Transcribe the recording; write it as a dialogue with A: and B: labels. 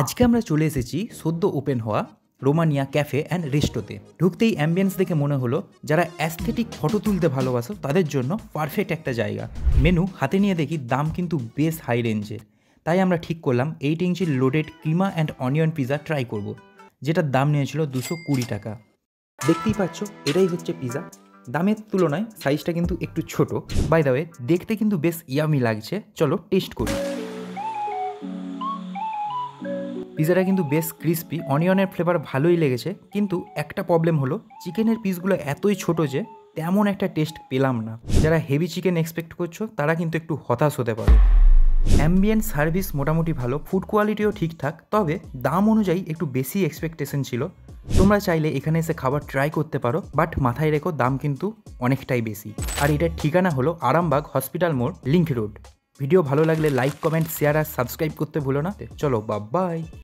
A: আজকে আমরা চলে এসেছি সদ্য ওপেন হওয়া রোমানিয়া ক্যাফে অ্যান্ড রেস্টোতে। ঢুকতেই অ্যাম্বিয়েন্স দেখে মনে হলো যারা অ্যাস্থেটিক ফটো তুলতে ভালোবাসো তাদের জন্য পারফেক্ট একটা জায়গা। মেনু হাতে নিয়ে দেখি দাম কিন্তু বেশ হাই রেঞ্জের, তাই আমরা ঠিক করলাম 8 ইঞ্চির loaded keema and onion pizza try করব, যেটার দাম নিয়েছিল 220 টাকা। দেখতেই পাচ্ছ এটাই হচ্ছে পিজা। দামের তুলনায় সাইজটা কিন্তু একটু ছোট। বাই দ্য ওয়ে দেখতে কিন্তু বেশ ইয়ামি লাগছে, চলো টেস্ট করি। পিজাটা কিন্তু বেশ ক্রিস্পি, অনিয়নের ফ্লেভার ভালোই লেগেছে, কিন্তু একটা প্রবলেম হলো চিকেনের পিসগুলো এতই ছোট যে তেমন একটা টেস্ট পেলাম না। যারা হেভি চিকেন এক্সপেক্ট করছো তারা কিন্তু একটু হতাশ হতে পারে। অ্যাম্বিয়েন্ট সার্ভিস মোটামুটি ভালো, ফুড কোয়ালিটিও ঠিকঠাক, তবে দাম অনুযায়ী একটু বেশি এক্সপেকটেশন ছিল। তোমরা চাইলে এখানে এসে খাবার ট্রাই করতে পারো, বাট মাথায় রেখো দাম কিন্তু অনেকটাই বেশি। আর এটার ঠিকানা হলো আরামবাগ হসপিটাল মোড়, লিংক রোড। ভিডিও ভালো লাগলে লাইক, কমেন্ট, শেয়ার আর সাবস্ক্রাইব করতে ভুলো না। চলো বাই।